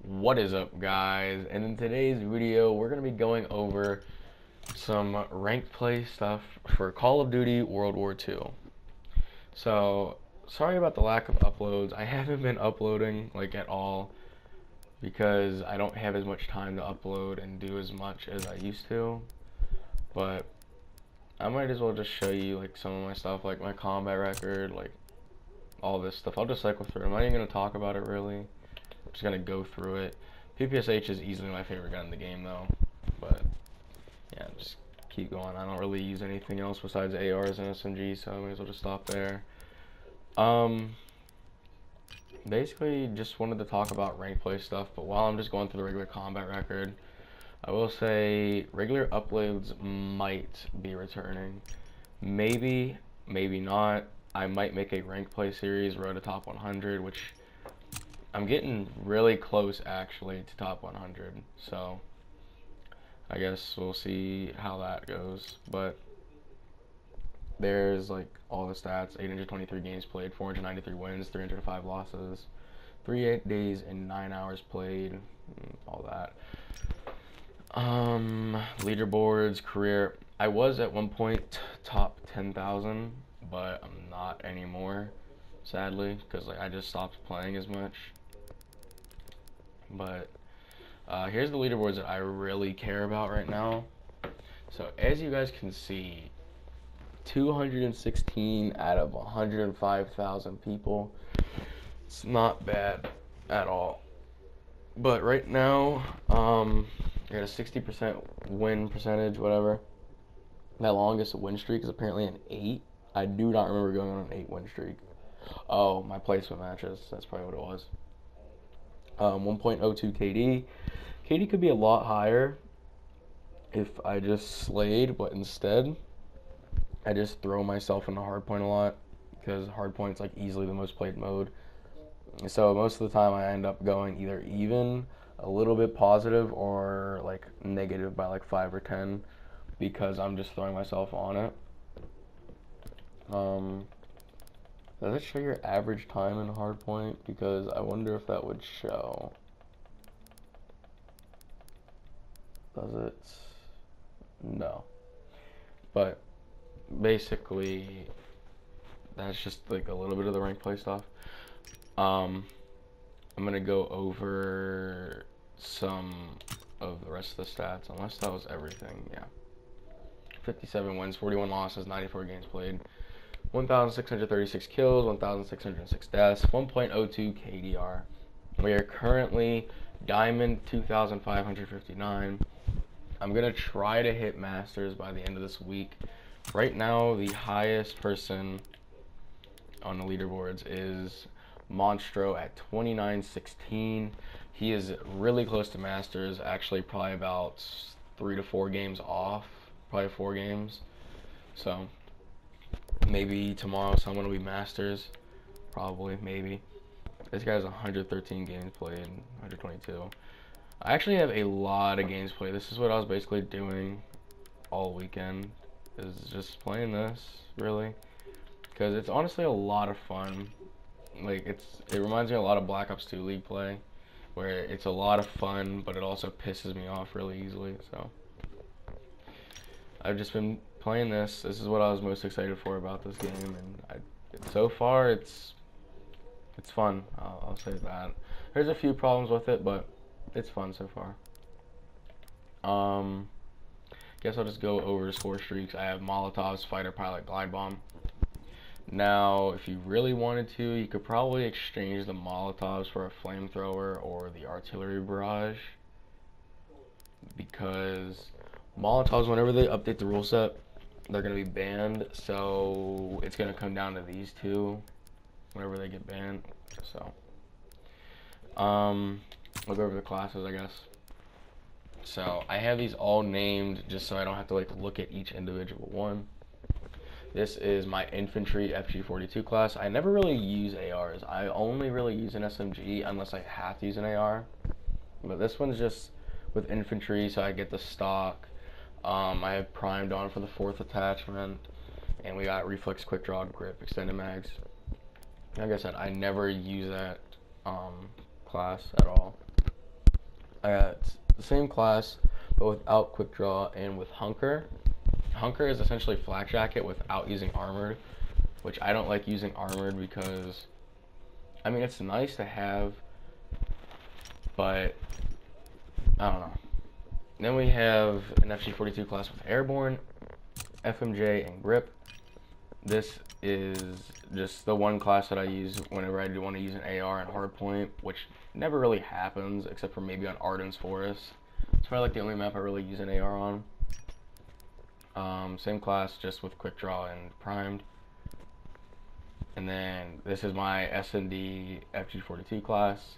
What is up, guys? And in today's video we're going to be going over some ranked play stuff for Call of Duty World War II. So sorry about the lack of uploads. I haven't been uploading like at all because I don't have as much time to upload and do as much as I used to, but I might as well just show you like some of my stuff, like my combat record, like all this stuff. I'll just cycle through. I'm not even going to talk about it really. I'm just gonna go through it. PPSH is easily my favorite gun in the game though, but yeah, just keep going. I don't really use anything else besides ARs and SMGs, so I may as well just stop there. Basically just wanted to talk about rank play stuff, but while I'm just going through the regular combat record, I will say regular uploads might be returning. Maybe, maybe not. I might make a rank play series, Road to Top 100, which I'm getting really close actually to top 100, so I guess we'll see how that goes. But there's like all the stats: 823 games played, 493 wins, 305 losses, 38 days and 9 hours played, all that. Leaderboards, career. I was at one point top 10,000, but I'm not anymore, sadly, because like I just stopped playing as much. But here's the leaderboards that I really care about right now. So as you guys can see, 216 out of 105,000 people. It's not bad at all. But right now, I got a 60% win percentage, whatever. My longest win streak is apparently an 8. I do not remember going on an 8 win streak. Oh, my placement matches. That's probably what it was. 1.02 KD. KD could be a lot higher if I just slayed, but instead I just throw myself into hardpoint a lot because hardpoint's like easily the most played mode. So most of the time I end up going either even, a little bit positive, or like negative by like 5 or 10 because I'm just throwing myself on it. Does it show your average time in hardpoint? Because I wonder if that would show. Does it? No. But basically, that's just like a little bit of the rank play stuff. I'm gonna go over some of the rest of the stats, unless that was everything. Yeah. 57 wins, 41 losses, 94 games played. 1,636 kills, 1,606 deaths, 1.02 KDR. We are currently Diamond 2,559. I'm going to try to hit Masters by the end of this week. Right now, the highest person on the leaderboards is Monstro at 2916. He is really close to Masters, actually probably about 3 to 4 games off, probably 4 games. So maybe tomorrow someone will be Masters. Probably, maybe. This guy's 113 games played, 122. I actually have a lot of games played. This is what I was basically doing all weekend, is just playing this, really. Because it's honestly a lot of fun. Like, it reminds me a lot of Black Ops 2 League play, where it's a lot of fun, but it also pisses me off really easily, so I've just been playing this. This is what I was most excited for about this game, and so far it's fun. I'll say that. There's a few problems with it, but it's fun so far. Guess I'll just go over the score streaks. I have Molotovs, Fighter Pilot, Glide Bomb. Now, if you really wanted to, you could probably exchange the Molotovs for a flamethrower or the artillery barrage, because Molotovs, whenever they update the rule set, they're going to be banned, so it's going to come down to these two whenever they get banned. So we'll go over the classes, I guess. So I have these all named just so I don't have to like look at each individual one. This is my infantry FG42 class. I never really use ARs. I only really use an SMG unless I have to use an AR. But this one's just with infantry, so I get the stock. I have primed on for the 4th attachment, and we got reflex, quick draw, grip, extended mags. Like I said, I never use that class at all. I got the same class, but without quick draw and with hunker. Hunker is essentially flak jacket without using armored, which I don't like using armored because, I mean, it's nice to have, but I don't know. Then we have an FG42 class with airborne, FMJ, and grip. This is just the one class that I use whenever I do want to use an AR and hardpoint, which never really happens except for maybe on Arden's Forest. It's probably like the only map I really use an AR on. Same class, just with quick draw and primed. And then this is my S&D FG42 class.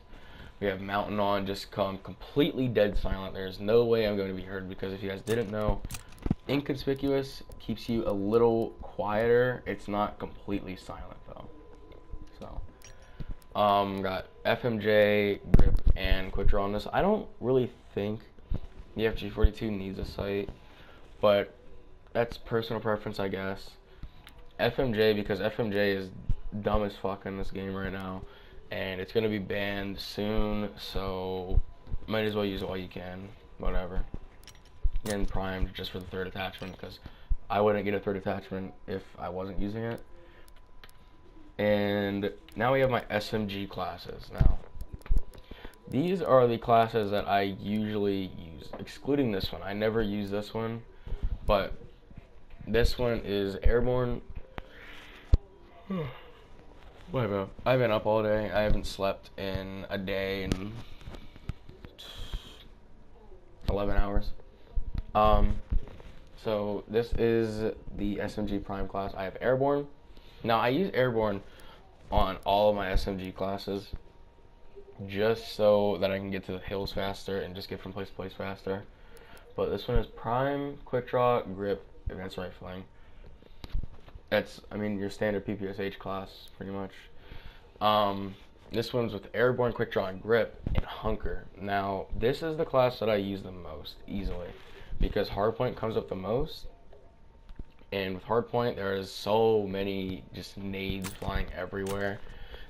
We have mountain on, just come completely dead silent. There's no way I'm going to be heard because if you guys didn't know, inconspicuous keeps you a little quieter. It's not completely silent though. So, got FMJ, grip, and quick draw on this. I don't really think the FG42 needs a sight, but that's personal preference, I guess. FMJ, because FMJ is dumb as fuck in this game right now, and it's gonna be banned soon, so might as well use it while you can. Whatever. And primed just for the third attachment, because I wouldn't get a third attachment if I wasn't using it. And now we have my SMG classes. Now, these are the classes that I usually use, excluding this one. I never use this one, but this one is airborne. Whatever. I've been up all day. I haven't slept in a day in 11 hours. So this is the SMG Prime class. I have airborne. Now I use airborne on all of my SMG classes just so that I can get to the hills faster and just get from place to place faster. But this one is prime, quick draw, grip, advanced rifling. That's, I mean, your standard PPSH class, pretty much. This one's with airborne, quick draw, and grip, and hunker. Now, this is the class that I use the most, easily, because hardpoint comes up the most. And with hardpoint, there's so many just nades flying everywhere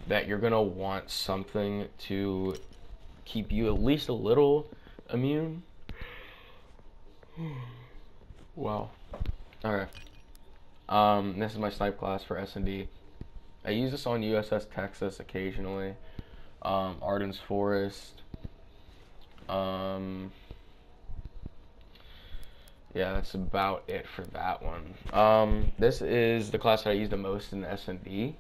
that you're gonna want something to keep you at least a little immune. Wow. Okay. This is my snipe class for S&D. I use this on USS Texas occasionally. Arden's Forest. Yeah, that's about it for that one. This is the class that I use the most in S&D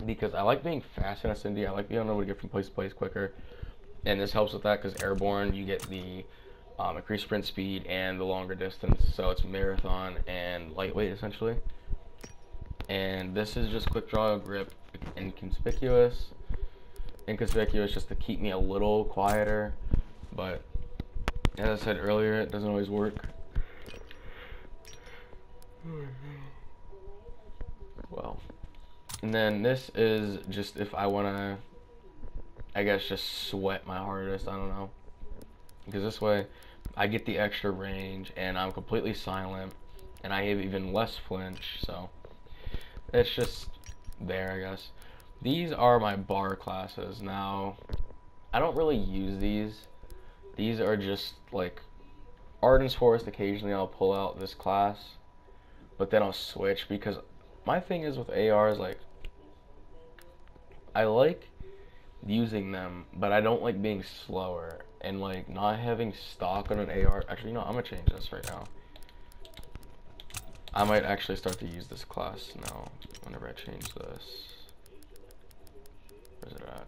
because I like being fast in S&D. I like being able to get from place to place quicker, and this helps with that because airborne you get the increased sprint speed and the longer distance, so it's marathon and lightweight essentially. And this is just quick draw, grip, inconspicuous. Inconspicuous just to keep me a little quieter, but as I said earlier, it doesn't always work. Well, and then this is just if I want to, I guess, just sweat my hardest. I don't know, because this way I get the extra range and I'm completely silent and I have even less flinch, so it's just there, I guess. These are my bar classes. Now, I don't really use these. These are just like Arden's Forest. Occasionally I'll pull out this class, but then I'll switch because my thing is with ARs, like, I like using them, but I don't like being slower and like not having stock on an AR. Actually, no, I'm gonna change this right now. I might actually start to use this class now whenever I change this. Where's it at?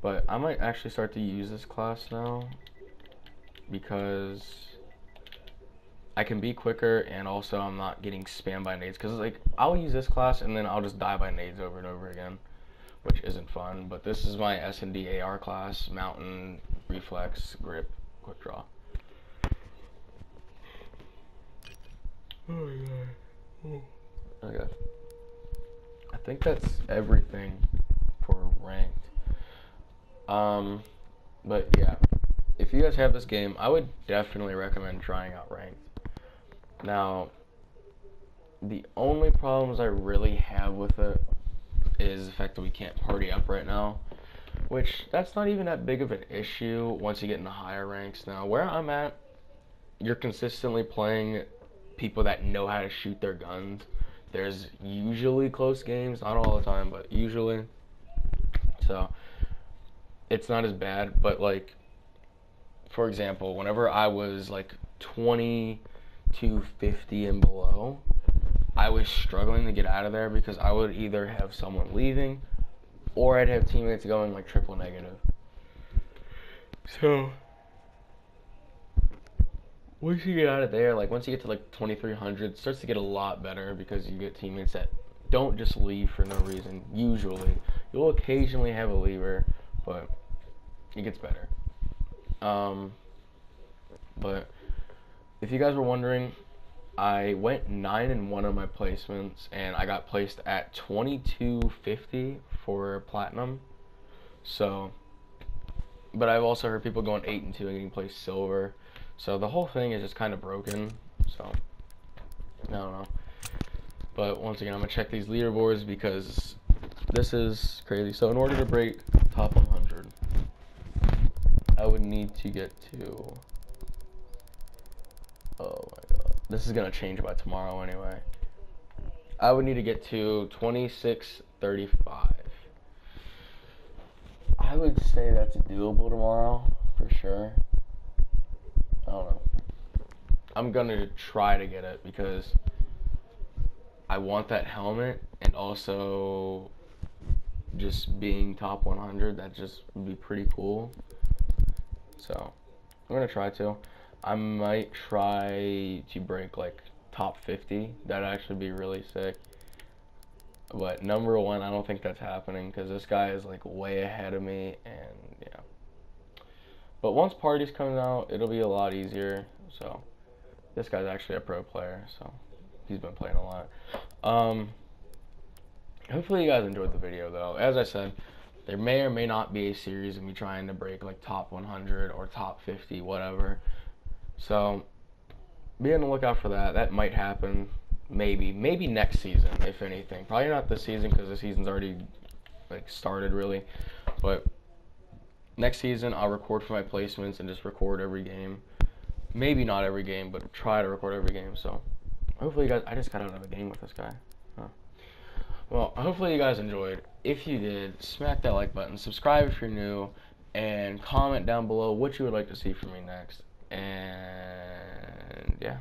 But I might actually start to use this class now because I can be quicker and also I'm not getting spammed by nades. Because like I'll use this class and then I'll just die by nades over and over again, which isn't fun. But this is my S&D AR class: mountain, reflex, grip, quick draw. Oh my god. Okay. I think that's everything for ranked. But yeah, if you guys have this game, I would definitely recommend trying out ranked. Now, the only problems I really have with it is the fact that we can't party up right now. which that's not even that big of an issue once you get into higher ranks. Now, where I'm at, you're consistently playing people that know how to shoot their guns. There's usually close games, not all the time, but usually. So it's not as bad. But like, for example, whenever I was like 20 to 50 and below, I was struggling to get out of there because I would either have someone leaving or I'd have teammates going like triple negative. So once you get out of there, like once you get to like 2300, it starts to get a lot better because you get teammates that don't just leave for no reason. Usually, you'll occasionally have a leaver, but it gets better. But if you guys were wondering, I went 9-1 on my placements, and I got placed at 2250 for platinum. So, but I've also heard people going 8-2 and getting placed silver. So the whole thing is just kind of broken. So I don't know. But once again, I'm gonna check these leaderboards because this is crazy. So in order to break top 100, I would need to get to. Oh my god. This is gonna change by tomorrow anyway. I would need to get to 2635. I would say that's doable tomorrow for sure. I don't know. I'm gonna try to get it because I want that helmet, and also just being top 100, that just would be pretty cool. So I'm gonna try to. I might try to break like top 50. That'd actually be really sick. But number one, I don't think that's happening because this guy is like way ahead of me, and yeah. But once parties comes out, it'll be a lot easier. So this guy's actually a pro player, so he's been playing a lot. Hopefully you guys enjoyed the video though. As I said, there may or may not be a series of me trying to break like top 100 or top 50, whatever. So be on the lookout for that. That might happen. Maybe next season, if anything. Probably not this season because the season's already like started really. But next season I'll record for my placements and just record every game. Maybe not every game, but try to record every game. So hopefully you guys. I just got out of a game with this guy. Huh. Well, hopefully you guys enjoyed. If you did, smack that like button, subscribe if you're new, and comment down below what you would like to see from me next. And yeah.